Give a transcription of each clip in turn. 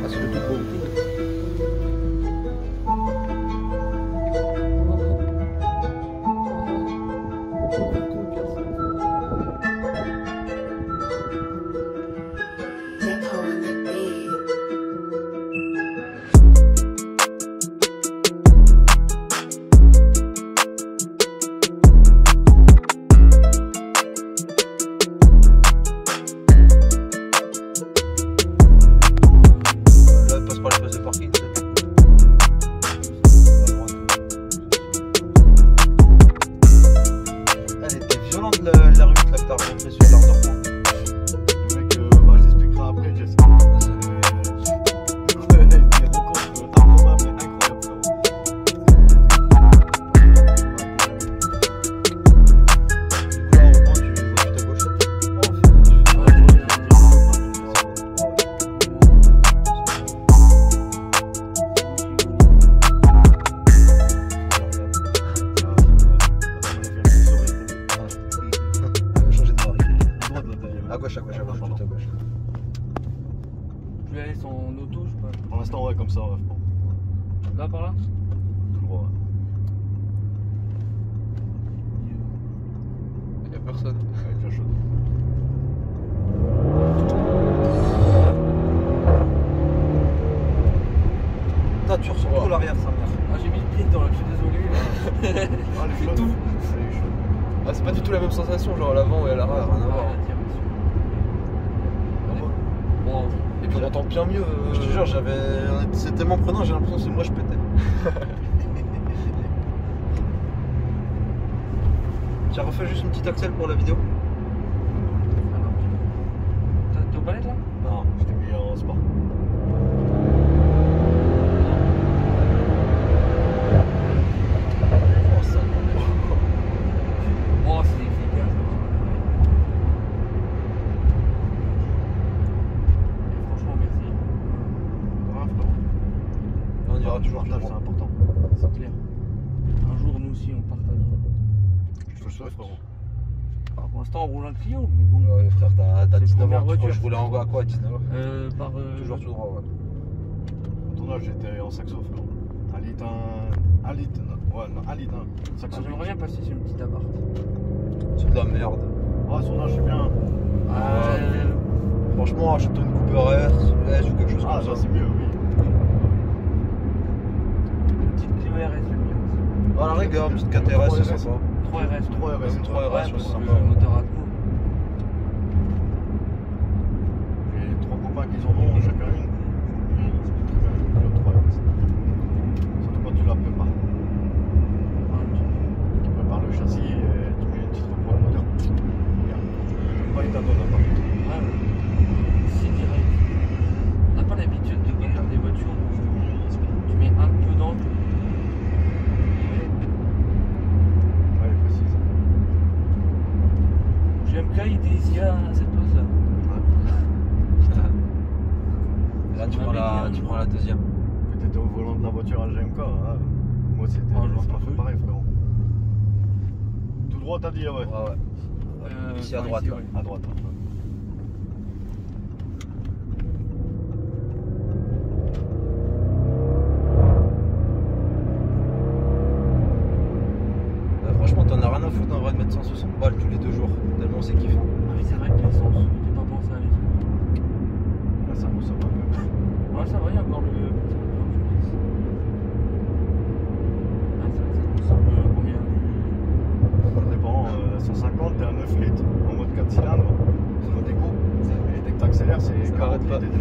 c'est le tout beau. La rue que t'as rencontrée sur l'art d'enfant. Le mec, bah, je t'expliquerai après, Jess. Des rencontres improbables et incroyables, frérot. Là, au moins, tu vois tout à gauche. À gauche, tout à gauche. Tu vas aller en auto, je sais pas. Pour l'instant, ouais, comme ça, ouais. Là, par là? Tout droit, ouais. Y'a personne. Avec la chaude. Putain, tu ressens trop l'arrière, sa mère. Ah, j'ai mis le pied dedans là, je suis désolé. Ah, les chaudes. tout. Elle est chaude. Ah, c'est pas du tout la même sensation, genre à l'avant et à l'arrière, rien à voir. Bon, Et puis on entend bien mieux. Je te jure, c'est tellement prenant, j'ai l'impression que c'est moi je pétais. J'ai refait juste une petite axelle pour la vidéo. t'es aux palettes là? Non, je t'ai mis en sport. Oh, ça. Oh, c'est efficace. Et franchement, merci. Ouais, frérot. On ira toujours tout Partage, c'est droit. important. C'est clair. Un jour, nous aussi, on partage. Je te le souhaite, frérot. Alors, pour l'instant, on roule un Clio, mais bon. Ouais, frère, t'as C'est 19 première ans, tu crois que voiture. je roulais en bas à quoi à 19 ans Par. Toujours tout droit, ouais. À ton âge, j'étais en saxo, frérot. Un litre, un litre, ouais, non, un litre, saxo. J'aimerais bien passer sur une petite appart. C'est de la merde. Ah, son âge, c'est bien. Franchement, achète-toi une Cooper S ou quelque chose Ah, comme ça, ça. c'est mieux, oui. Une petite Clio RS, j'aime bien aussi. Ah, la rigueur, une petite 4RS, c'est sympa. 3 RS. 3 RS. Une 3 RS, Ouais, c'est parce que sympa. le moteur Atmo. J'ai 3 copains qui en ont, chacun une. Le 3 RS. Surtout quand tu la prépares. Tu prépares le châssis et tu mets une petite pour le moteur. Bien. Pas une tâtonne, hein, par contre. Ouais, c'est direct. On n'a pas l'habitude de conduire des voitures où tu mets un peu d'angle. Ouais, elle est précise. GMK, il était ici à cette place-là. Là, tu prends la deuxième. Que t'étais au volant de la voiture à GMK. Hein. Moi, c'était Oh, je vois c'est pas. pas fait pareil, frérot. Tout droit, t'as dit, ouais. Ouais. Ici à droite, ici, là. ouais. À droite. Hein. Franchement, t'en as rien à foutre en vrai de mettre 160 balles tous les 2 jours. Tellement c'est kiffant. Ah oui, c'est vrai que l'essence, j'ai pas pensé à l'essence. Là, ça va mieux. Ouais, ça va, il y a encore le. Ah, c'est vrai que ça consomme combien? Ça dépend. 150, t'es à 9 litres en mode 4 cylindres. C'est notre éco. Et dès que t'accélères, c'est 40 pas. litres.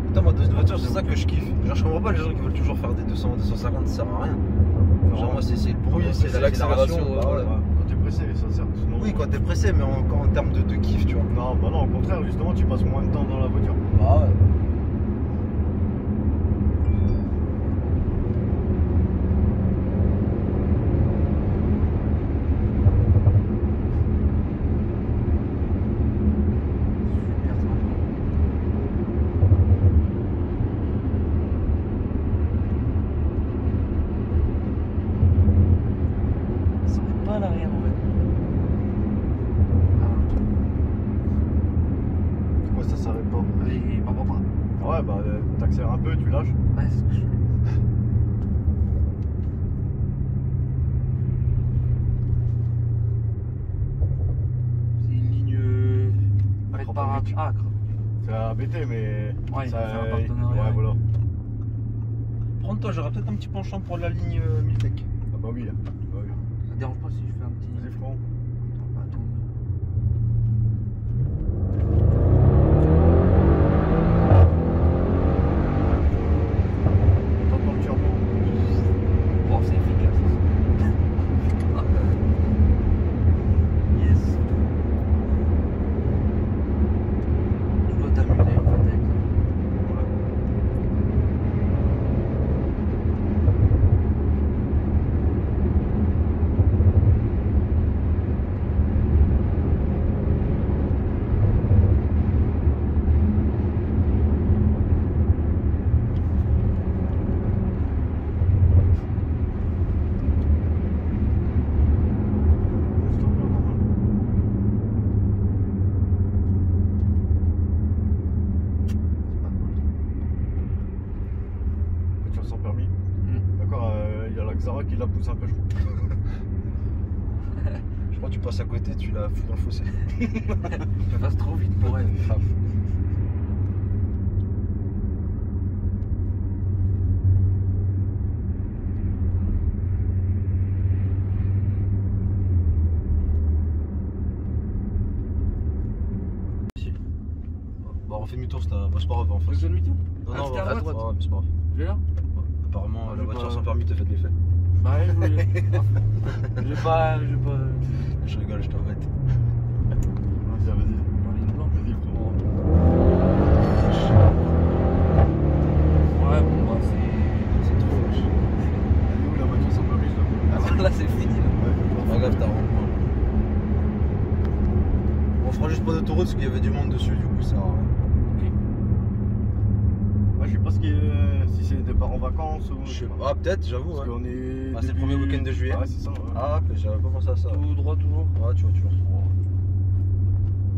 Putain, moi, dans une voiture, c'est ça que je kiffe. Genre, je comprends pas les gens qui veulent toujours faire des 200, 250, ça sert à rien. Genre, moi, c'est le bruit, c'est l'accélération. Bah, ouais. Quand t'es pressé, ça sert. Sinon, Oui, quand t'es pressé, mais en termes de kiff, tu vois. Non, bah non, au contraire, justement, tu passes moins de temps dans la voiture. Bah ouais. Super sympa. t'accélères un peu, tu lâches. Ouais, c'est ce que je fais. C'est une ligne faite par Acropovic. Acre. C'est à BT, mais. Ouais, il ça, faut faire un partenariat. Ouais, voilà. Prends-toi, j'aurais peut-être un petit penchant pour la ligne Miltech. Ah bah oui. Bah oui. Ça te dérange pas si je fais un petit. Vas-y, frérot. Attends. T'entends le turbo. Bon, c'est efficace. Yes. Tu dois t'amuser en fait avec ça. Voilà. C'est un peu normal. C'est pas cool. Voiture sans permis. D'accord, il y a la Xara qui la pousse un peu, je crois. Je crois que tu passes à côté, tu la fous dans le fossé. Ça passe trop vite pour elle. Grave. Bon, on fait demi-tour, c'est pas grave en Tu veux face. que je demi-tour? Non, Ah, non, c'était à à droite. droite, ouais, mais c'est pas grave. Je vais là? Ouais. Apparemment, Ah, la je voiture pas- sans permis te fait de l'effet. Bah ouais, je voulais. J'ai pas. Je rigole, je t'arrête. Vas-y, vas-y. Dans les blancs. Vas-y, frérot. Ouais, bon, bah c'est. C'est trop moche. Elle est où la voiture sans permis, je la vois. Là, c'est fini là. C'est pas grave, t'as rond-point. On fera juste pas d'autoroute parce qu'il y avait du monde dessus, du coup ça sert à rien. Ok. Ah, je sais pas si c'est des départ en vacances ou. Je sais pas, ah, peut-être, j'avoue. Parce Ouais. qu'on est. Ah, c'est le premier week-end de juillet. Ouais, c'est ça. Ouais. Ah, que j'avais pas pensé à ça. Tout droit, toujours. Ouais, tu vois, toujours.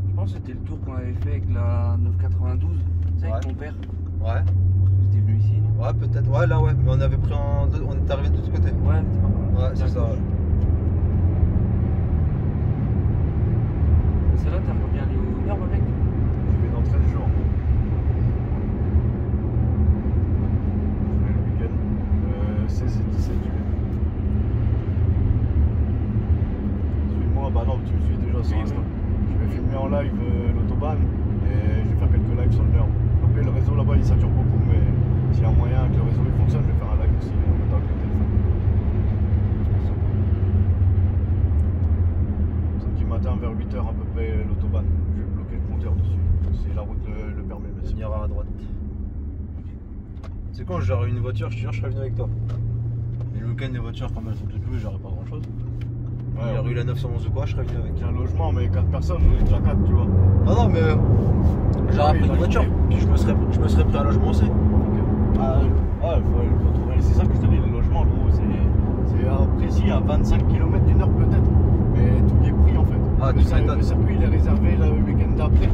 Je pense que c'était le tour qu'on avait fait avec la 992. Tu sais, avec Ouais. ton père. Ouais, T'étais venu ici, non? ouais, peut-être. Ouais, là, ouais. Mais on avait pris en. On est arrivé de l'autre côté. Ouais, t'es pas mal. Ouais, c'est ça. Ouais. Celle-là, t'aimerais bien aller au Nord avec? Je vais dans 13 jours. Le week-end. 16 et 17 juillet. Suis-moi, bah non, tu me suis déjà sur Oui, Insta. oui. Je vais filmer en live l'autobahn et je vais faire quelques lives sur le Nord. Après, le réseau là-bas il sature beaucoup, mais s'il y a moyen que le réseau il fonctionne, je vais faire un live aussi en même temps avec le téléphone. Samedi matin vers 8h à peu près l'autobahn. Je vais bloquer le compteur dessus. C'est la route le permet, mais On ira à droite. C'est quand j'aurais une voiture, je te jure, je serais venu avec toi. Mais le week-end, des voitures, comme elles sont toutes louées, j'aurais pas grand chose. Il y aurait eu la 911 ou quoi, je serais venu avec. J'ai un logement, mais 4 personnes, on est déjà 4, tu vois. Non, non, mais j'aurais Oui, pris une la voiture, journée. puis je me serais pris un logement aussi. Ah, ouais, faut trouver. C'est ça que je te dis, le logement, gros, c'est précis à 25 km d'une heure peut-être. Mais tout y est pris en fait. Ah, le, tu m'étonnes. le circuit il est réservé là, le week-end d'après.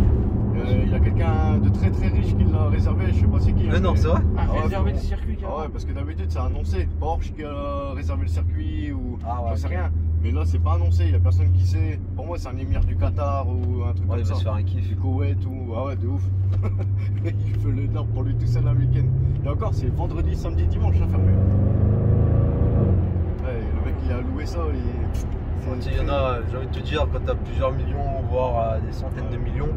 Il y a quelqu'un de très très riche qui l'a réservé, je sais pas c'est qui. Mais non, c'est vrai. Ah, ouais, réserver le frérot. circuit, Ah carrément. ouais, parce que d'habitude c'est annoncé. Porsche qui a réservé le circuit ou Ah ouais, j'en sais ok. rien. Mais là c'est pas annoncé, il y a personne qui sait. Pour moi c'est un émir du Qatar ou un truc Ouais, comme il va ça. se faire un kiff. Du Koweït ou. Ah ouais, de ouf. Il fait le nord pour lui tout seul un week-end. Et encore, c'est vendredi, samedi, dimanche à fermer. Ouais, le mec il a loué ça et. Il y en a, j'ai envie de te dire, quand t'as plusieurs millions, voire des centaines de millions,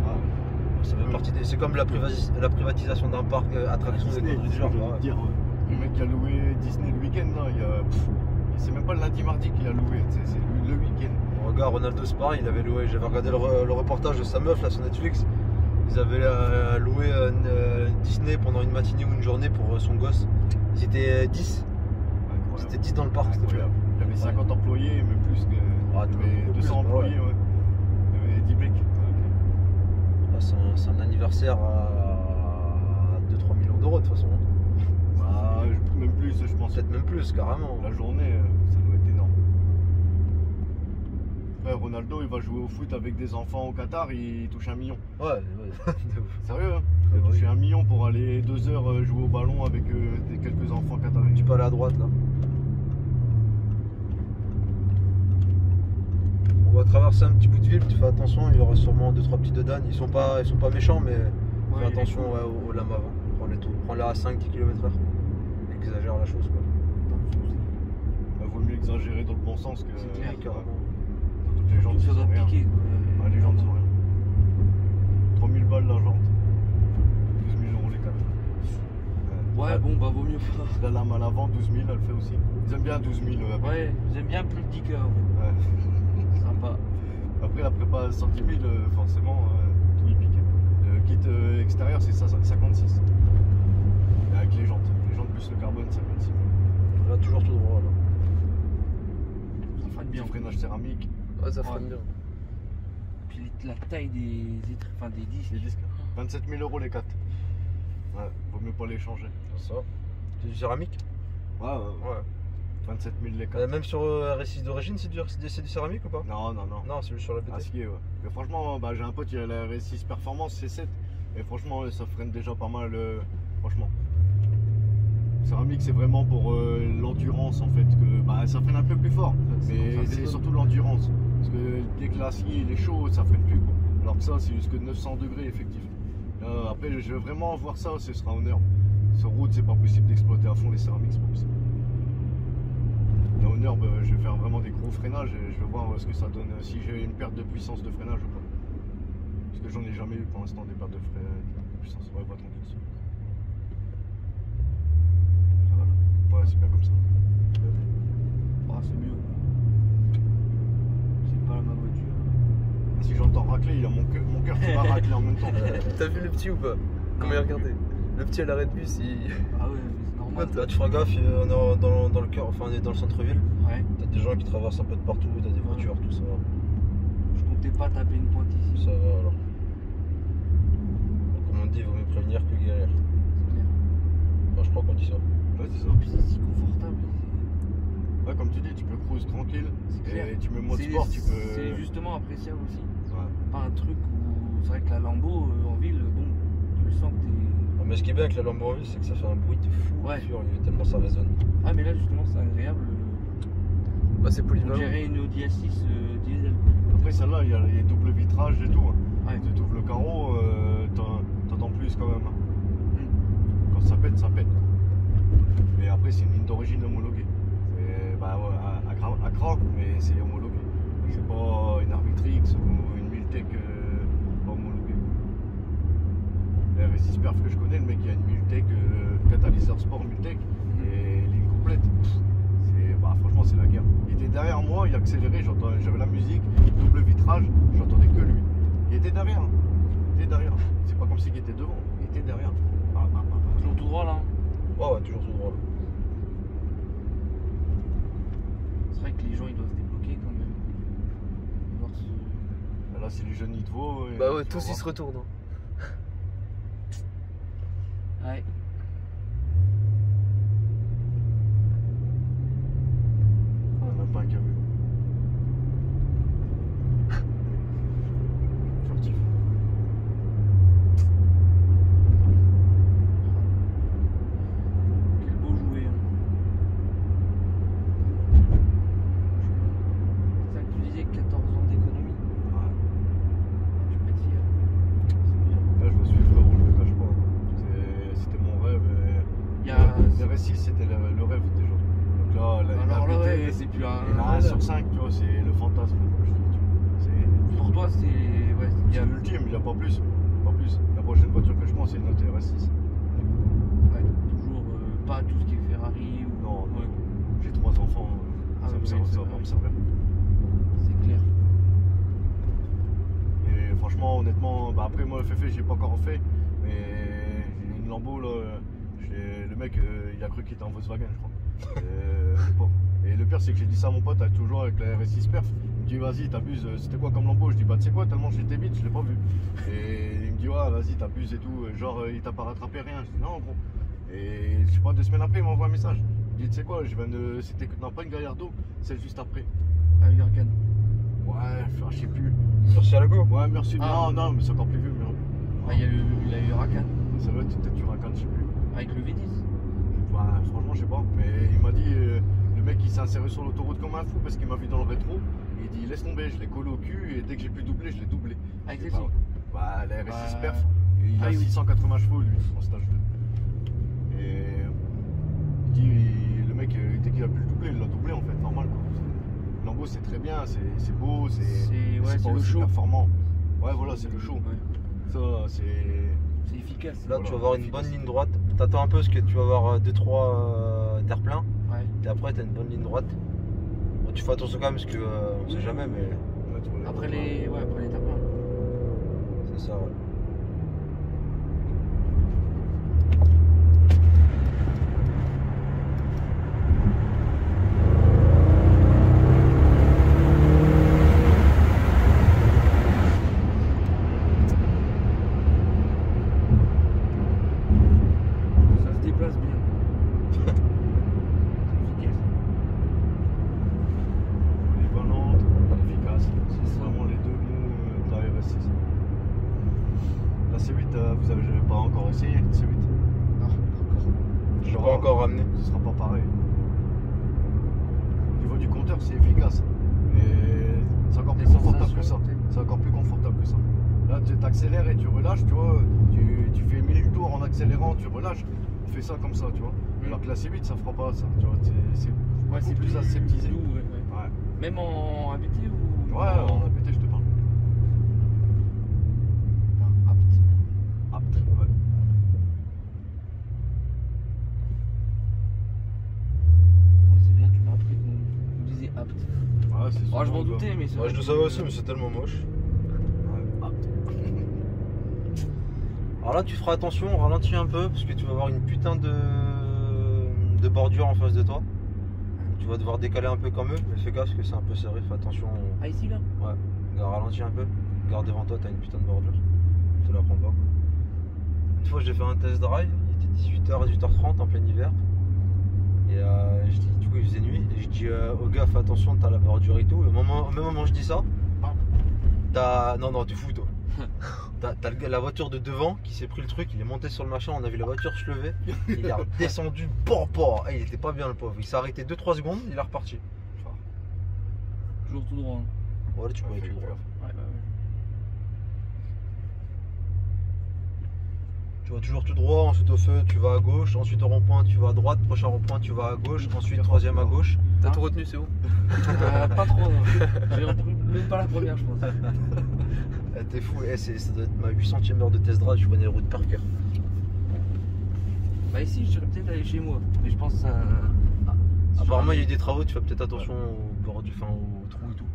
ça fait partie des. C'est comme la privatisation d'un parc attraction des Disney, conneries du c'est genre. ce que je veux te dire. Le mec qui a loué Disney le week-end, là, c'est même pas le lundi mardi qu'il a loué, c'est le week-end. Regarde, Ronaldo c'est pareil, il avait loué, j'avais regardé le reportage de sa meuf là sur Netflix. Ils avaient loué Disney pendant une matinée ou une journée pour son gosse. Ils étaient 10. Incroyable. C'était 10 dans le parc, c'était Incroyable. Il y avait 50 employés, même plus que. Ah, il y avait beaucoup 200 plus, employés, ouais. Il y avait 10 mecs. Ah, c'est un anniversaire à 2-3 millions d'euros de toute façon. Ah, même plus, je pense. Peut-être même plus, carrément. La journée, ça doit être énorme. Frère, Ronaldo, il va jouer au foot avec des enfants au Qatar, il touche 1 million. Ouais, de ouf. Sérieux, hein? Il a bah touché oui. 1 million pour aller 2 heures jouer au ballon avec quelques enfants qataris. Tu peux aller à droite là. On va traverser un petit bout de ville, tu fais attention, il y aura sûrement 2-3 petits dodanes. Ils sont pas méchants, mais Ouais, fais il est attention cool. ouais, aux lames avant. Prends-les à 5-10 km/h. Exagère la chose quoi. Il vaut mieux exagérer dans le bon sens que. C'est clair. Carrément. Toutes les jantes Ça sont doit rien. piquer. Ouais, les jantes sont rien. 3000 balles la jante. 12 000 euros les 4. Ouais, bon, bah vaut mieux pas. La lame à l'avant, 12 000, elle fait aussi. Ils aiment bien 12 000. Après. Ouais, j'aime bien plus de 10 cœurs. Ouais. Sympa. Après, la prépa 110 000, forcément, tout y pique. Le kit extérieur, c'est ça, 56. Et avec les jantes. Les jantes plus le carbone, 56 000. Là, toujours tout droit là. Ça freine bien. Bien. Freinage céramique, Ouais, ça freine Ouais. bien. Puis la taille des disques. les disques. 27 000 euros les 4. Ouais, vaut mieux pas les changer. C'est ça. C'est du céramique. Ouais, Ouais. 27 000 les 4. Même sur RS6 d'origine, c'est du céramique ou pas? Non, non, non. Non, c'est juste sur la BT. Acier, ouais. Mais franchement, j'ai un pote, il a la R6 Performance C7. Et franchement, ça freine déjà pas mal. Franchement. Céramique, c'est vraiment pour l'endurance en fait. Que, ça freine un peu plus fort. Mais c'est surtout l'endurance. Parce que dès que l'acier il est chaud, ça freine plus. Quoi. Alors que ça, c'est jusque 900 degrés effectif. Après, je veux vraiment voir ça, ce sera en herbe. Sur route, c'est pas possible d'exploiter à fond les céramiques, c'est pas possible. Là, en herbe, je vais faire vraiment des gros freinages et je vais voir ce que ça donne, si j'ai une perte de puissance de freinage ou pas. Parce que j'en ai jamais eu pour l'instant des pertes de puissance. Ouais, pas tranquille dessus. Ça va là? Ouais, c'est bien comme ça. Ah, c'est mieux. C'est pas ma voiture. Si j'entends racler, il y a mon cœur qui va racler en même temps. T'as vu le petit ou pas? Comment il regardait? Le petit à l'arrêt de bus, il. Ah ouais, mais c'est normal. Là, tu feras gaffe, on est dans le cœur, enfin on est dans le centre-ville. Ouais. T'as des gens qui traversent un peu de partout, t'as des voitures, tout ça. Je comptais pas taper une pointe ici. Ça va alors. Comme on dit, il vaut mieux prévenir que guérir. C'est clair. Enfin, je crois qu'on dit ça. Ouais, c'est ça. Puis c'est si confortable. Ouais, comme tu dis, tu peux cruise tranquille. C'est clair. Et tu mets mode C'est- sport, tu peux. C'est justement appréciable aussi. Ouais. Pas un truc où. C'est vrai que la Lambo en ville, bon, tu le sens que t'es. Ah, mais ce qui est bien avec la Lambo en ville, c'est que ça fait un bruit de fou Ouais. furieux, tellement ça résonne. Ah, mais là justement, c'est agréable. Bah, c'est On polyvalent. dirait une Audi A6 diesel. Après, celle-là, il y a les doubles vitrages et tout. Hein. Ouais. Tu ouvres le carreau, t'entends plus quand même. Hein. Quand ça pète, ça pète. Mais après, c'est une ligne d'origine homologuée. C'est à Accra, mais c'est homologué. C'est pas une Arbitrix ou une Miltech pas homologuée. La R6 Perf que je connais, le mec il a une Miltech, catalyseur sport Miltech et ligne complète. Franchement, c'est la guerre. Il était derrière moi, il accélérait, j'avais la musique, double vitrage, j'entendais que lui. Il était derrière. Hein. Il était derrière. C'est pas comme s'il était devant, il était derrière. Toujours tout droit là. Ouais, toujours tout droit là. C'est vrai que les gens ils doivent se débloquer quand même. Voir Là, si les jeunes ils te voient. Bah ouais, tous ils se retournent. Hein. Ouais. On n'a pas un câble. Furtif. Quel beau jouet. Hein. C'est ça que tu disais, 14 ans d'économie. Ouais. Tu peux dire. C'est bien. Là, je me suis frérot, je le cache pas. C'était mon rêve. Il y a. Le R6, c'était le rêve déjà. Donc là, Alors le BT, rêve, c'est plus un. il y en a un sur 5, tu vois, c'est le fantasme. Comme je dis, tu vois. Pour toi, c'est. Ouais, c'est C'est bien. l'ultime, il n'y a pas plus. Pas plus. La prochaine voiture que je prends, c'est une autre RS6. Ouais, toujours pas tout ce qui est Ferrari ou. Non, Ouais, j'ai 3 enfants, Ah ça, oui, me sert- oui, ça c'est va pas vrai. me servir. c'est clair. Et franchement, honnêtement, après moi le FF, j'ai pas encore fait, mais j'ai une Lambo là. Le mec, il a cru qu'il était en Volkswagen, je crois. Le pauvre. Et le pire, c'est que j'ai dit ça à mon pote, toujours avec la RS6 Perf. Il me dit, vas-y, t'abuses, c'était quoi comme Lambo? Je dis, bah, tu sais quoi, tellement j'étais vite, je l'ai pas vu. Et il me dit, ouais, vas-y, t'abuses et tout. Genre, il t'a pas rattrapé rien. Je dis, non, gros. Et je sais pas, 2 semaines après, il m'envoie un message. Il me dit, tu sais quoi, c'était non, pas une Gallardo, celle juste après. Avec Arcane. Ouais, enfin, je sais plus. Murcielago. Ouais, merci. Ah. Non, mais c'est encore plus vieux. Mais... Ah, il y a eu Rakan Ça doit être peut-être Huracan, je sais plus. avec le V10. Ouais, franchement, je sais pas. Mais il m'a dit, le mec il s'est inséré sur l'autoroute comme un fou parce qu'il m'a vu dans le rétro. Et il dit laisse tomber, je l'ai collé au cul et dès que j'ai pu doubler, je l'ai doublé. Avec Je les dis, autres. bah, la RS6 perf. Et il Ah a oui. 680 chevaux lui en stage 2. Et il dit le mec dès qu'il a pu le doubler, il l'a doublé en fait, normal quoi. Lambeau c'est très bien, c'est beau, C'est pas le aussi show. performant. Ouais voilà, c'est le show. Ouais. Ça c'est. C'est efficace. Là, Voilà, tu vas avoir une efficace. bonne ligne droite. T'attends un peu parce que tu vas avoir 2-3 terre-plein. Ouais. Et après, t'as une bonne ligne droite. Bon, tu fais attention quand même parce que on sait jamais, mais Ouais, tu vois, Après les tapins. c'est ça. Ouais. Ça se déplace bien. C'est efficace. polyvalente, efficace. C'est C'est ça. vraiment les deux mots de la RS6. La C8, vous avez pas encore essayé une C8? Non, encore. Je l'ai pas encore ramené. Ce sera pas pareil. Au niveau du compteur, c'est efficace. Mais c'est encore plus Les confortable que ça. sensations, C'est encore plus confortable que ça. Là, tu accélères et tu relâches, tu vois. Tu fais 1000 tours en accélérant, tu relâches. Tu fais ça comme ça, tu vois. Alors que la C8, ça fera pas ça. Tu vois, c'est Ouais, c'est plus plus aseptisé. doux, ouais. Ouais. Même en habité ou Ouais, en APT, je te parle. Enfin, apte. Apte, ouais. Ouais, c'est bien, tu m'as appris qu'on disait apte. Ouais, c'est Oh, je souvent, m'en quoi. doutais, mais c'est Ouais, vrai je le que- savais aussi, mais c'est tellement moche. Ouais, apte. Alors là, tu feras attention, ralentis un peu parce que tu vas avoir une putain de bordure en face de toi. Tu vas devoir décaler un peu comme eux, mais fais gaffe parce que c'est un peu serré, fais attention. Ah, ici là Ralentis un peu, garde devant toi, t'as une putain de bordure. Je te la prends pas. Une fois, j'ai fait un test drive, il était 18h, 18h30 en plein hiver. Et je dis, du coup, il faisait nuit. Et je dis au gars, fais attention, t'as la bordure et tout. Et au même moment où je dis ça, t'as. Non, tu fous, toi. T'as la voiture de devant qui s'est pris le truc, il est monté sur le machin, on a vu la voiture se lever, il est redescendu, il était pas bien le pauvre, il s'est arrêté 2-3 secondes, il est reparti. Toujours tout droit. Hein. Voilà, tu peux aller tout droit. Ouais. Tu vas toujours tout droit, ensuite au feu tu vas à gauche, ensuite au rond-point tu vas à droite, prochain rond-point tu vas à gauche, ensuite troisième à gauche. T'as Hein tout retenu, c'est où? Pas trop, non. J'ai repris même pas la première, je pense. Eh, t'es fou, ça doit être ma 800ème heure de test drive, je connais les routes par cœur. Bah, ici, je serais peut-être allé chez moi, mais je pense que ça. Apparemment il y a eu des travaux, tu fais peut-être attention au bord du fin, au trou et tout.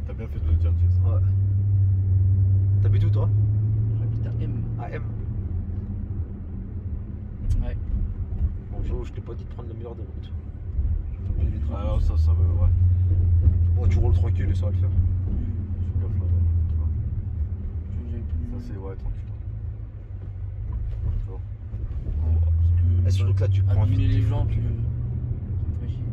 T'as bien fait de le dire, Jess. Ouais. T'habites où toi? J'habite à M. À M. Ouais. Bonjour, je t'ai pas dit de prendre la meilleure des routes. Alors ça veut, ouais. Bon, tu roules tranquille et ça va le faire. Je gaffe là-bas, tu vois. J'avais plus. Ça c'est, ouais, 38 ans. Tu vois. Et sur route là tu prends Abîmer vite. les gens, puis. Ça me fait chier.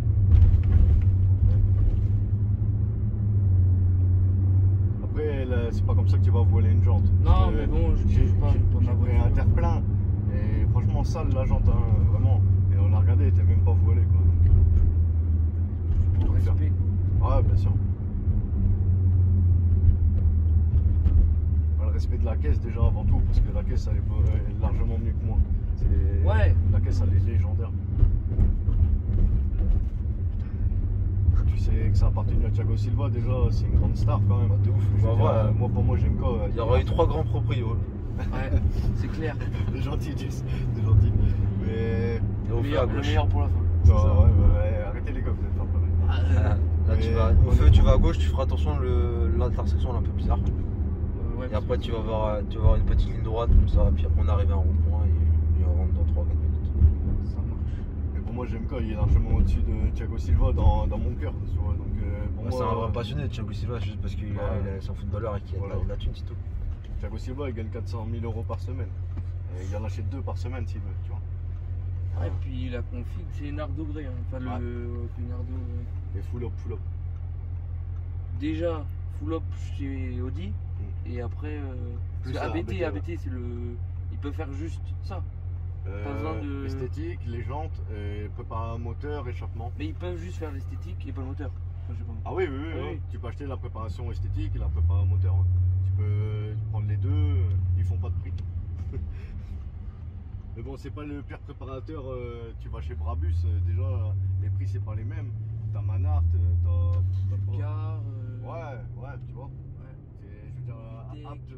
Après, là, c'est pas comme ça que tu vas voiler une jante. Non, mais bon, je j'ai juge pas j'ai ma pris voiture. un terre-plein et franchement sale la jante, hein, vraiment. Et on l'a regardé, elle était même pas voilée quoi. Pour le respect. Ouais, bien sûr. Bah, le respect de la caisse déjà avant tout, parce que la caisse elle est largement mieux que moi. Ouais. La caisse elle est légendaire. Tu sais que ça appartenu à Thiago Silva déjà, c'est une grande star quand même. Bah, de ouf. Je veux Bah, dire, ouais. moi pour moi j'aime quoi. Il y aura eu 3 grands proprios. Ouais, c'est clair. C'est gentil, Jess, c'est gentil. Mais. Et au feu à Le gauche. meilleur pour la fin. Non, ouais, arrêtez les gars, vous êtes pas pareil. Là tu Mais- vas au feu, tu vas à gauche, tu feras attention, l'intersection elle est un peu bizarre. Ouais, Et après tu vas voir une petite ligne droite comme ça, puis après on arrive à un rond-point et on rentre dans 3-4 minutes. ça marche. Mais pour moi j'aime quoi, il est largement au-dessus de Thiago Silva dans mon cœur. Tu vois, donc pour Bah, moi. c'est un vrai passionné de Thiago Silva, c'est juste parce qu'il c'est un footballeur et qu'il a Voilà. de la thune, c'est tout. Thiago Silva il gagne 400 000 euros par semaine. Et il en achète 2 par semaine s'il veut, tu vois. Ouais, et puis la config, c'est Nardo Grey. Hein. Enfin, le Nardo. Et full up. déjà full up chez Audi et après. Plus Parce que ABT, ouais. ABT c'est le. Ils peuvent faire juste ça. Pas besoin de- Esthétique, les jantes, préparer un moteur, échappement. Mais ils peuvent juste faire l'esthétique et pas le moteur. Enfin, je sais pas. Ah oui, oui, oui, Ah oui. oui. Tu peux acheter la préparation esthétique et la préparation moteur. Ouais. Tu peux prendre les deux, ils font pas de prix. Mais bon, c'est pas le pire préparateur. Tu vas chez Brabus, déjà les prix c'est pas les mêmes. T'as Manart, t'as. Car. Ouais, ouais, tu vois. Ouais. Je veux dire, Videc, Apt, Manzo.